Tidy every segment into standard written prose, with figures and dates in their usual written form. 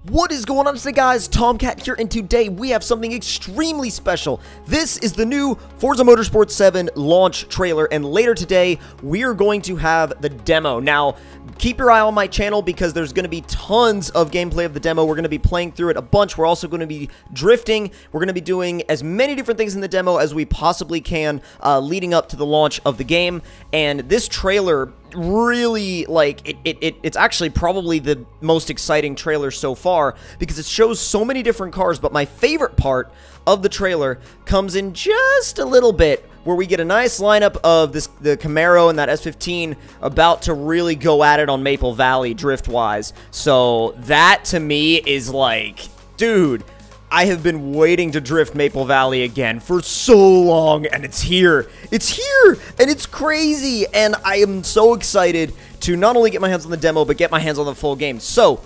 What is going on today, guys? Tomcat here, and today we have something extremely special. This is the new Forza Motorsport 7 launch trailer, and later today we are going to have the demo. Now, keep your eye on my channel because there's going to be tons of gameplay of the demo. We're going to be playing through it a bunch. We're also going to be drifting. We're going to be doing as many different things in the demo as we possibly can leading up to the launch of the game, and this trailer really, like, it's actually probably the most exciting trailer so far because it shows so many different cars. But my favorite part of the trailer comes in just a little bit, where we get a nice lineup of the Camaro and that S15 about to really go at it on Maple Valley drift-wise. So that to me is like, dude, I have been waiting to drift Maple Valley again for so long, and it's here. It's here, and it's crazy, and I am so excited to not only get my hands on the demo, but get my hands on the full game. So,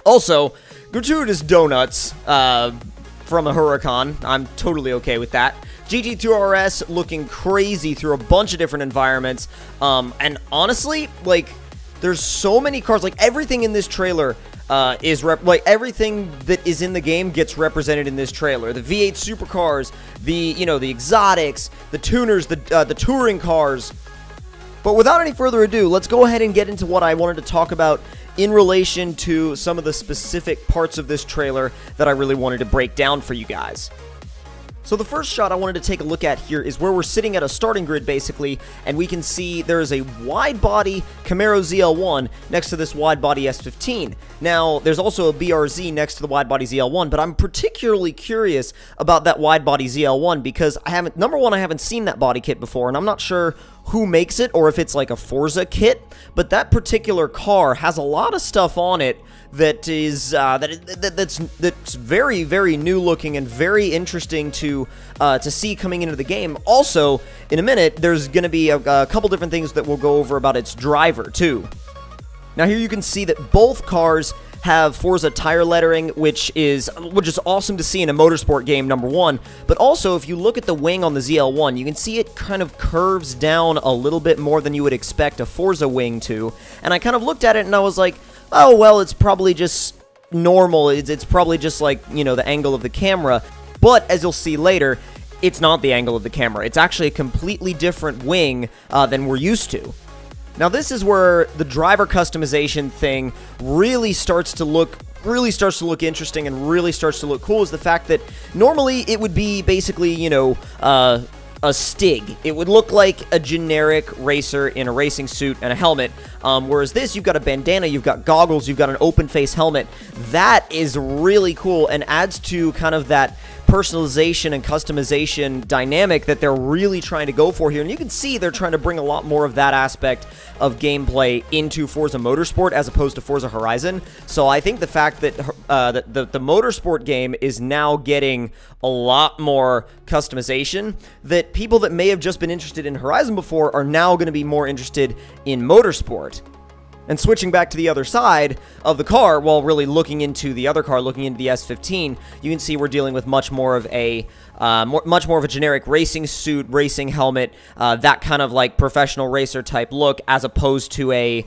also, gratuitous donuts from a Huracan. I'm totally okay with that. GT2 RS looking crazy through a bunch of different environments, and honestly, like, there's so many cars. Like, everything in this trailer everything that is in the game gets represented in this trailer. The V8 supercars, the exotics, the tuners, the touring cars. But without any further ado, let's go ahead and get into what I wanted to talk about in relation to some of the specific parts of this trailer that I really wanted to break down for you guys. So the first shot I wanted to take a look at here is where we're sitting at a starting grid, basically, and we can see there is a wide-body Camaro ZL1 next to this wide-body S15. Now, there's also a BRZ next to the wide-body ZL1, but I'm particularly curious about that wide-body ZL1 because number one, I haven't seen that body kit before, and I'm not sure who makes it or if it's like a Forza kit, but that particular car has a lot of stuff on it that is that's very, very new looking and very interesting to see coming into the game. Also, in a minute, there's going to be a couple different things that we'll go over about its driver too. Now here you can see that both cars have Forza tire lettering, which is awesome to see in a motorsport game, number one. But also, if you look at the wing on the ZL1, you can see it kind of curves down a little bit more than you would expect a Forza wing to. And I kind of looked at it and I was like, oh, well, it's probably just normal. It's probably just like, the angle of the camera. But as you'll see later, it's not the angle of the camera. It's actually a completely different wing than we're used to. Now, this is where the driver customization thing really starts to look interesting and really starts to look cool, is the fact that normally it would be basically, a Stig. It would look like a generic racer in a racing suit and a helmet, whereas this, you've got a bandana, you've got goggles, you've got an open face helmet. That is really cool and adds to kind of that personalization and customization dynamic that they're really trying to go for here. And you can see they're trying to bring a lot more of that aspect of gameplay into Forza Motorsport as opposed to Forza Horizon. So I think the fact that the Motorsport game is now getting a lot more customization, that people that may have just been interested in Horizon before are now going to be more interested in Motorsport. And switching back to the other side of the car, while really looking into the other car, looking into the S15, you can see we're dealing with much more of a generic racing suit, racing helmet, that kind of like professional racer type look, as opposed to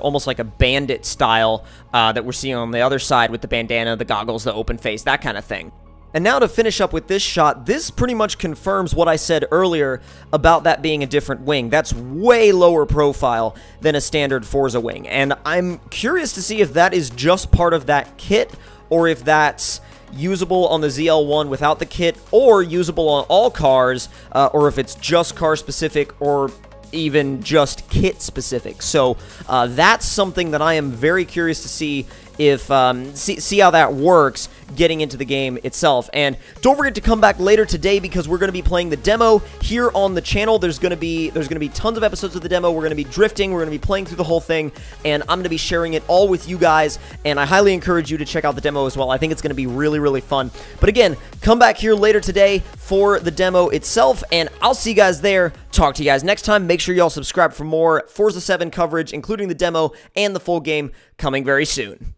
almost like a bandit style that we're seeing on the other side with the bandana, the goggles, the open face, that kind of thing. And now to finish up with this shot, this pretty much confirms what I said earlier about that being a different wing. That's way lower profile than a standard Forza wing, and I'm curious to see if that is just part of that kit, or if that's usable on the ZL1 without the kit, or usable on all cars, or if it's just car specific, or even just kit specific. So that's something that I am very curious to see if see how that works getting into the game itself. And don't forget to come back later today because we're going to be playing the demo here on the channel. There's going to be tons of episodes of the demo. We're going to be drifting, we're going to be playing through the whole thing, and I'm going to be sharing it all with you guys, and I highly encourage you to check out the demo as well. I think it's going to be really, really fun. But again, come back here later today for the demo itself, and I'll see you guys there. Talk to you guys next time. Make sure y'all subscribe for more Forza 7 coverage, including the demo and the full game, coming very soon.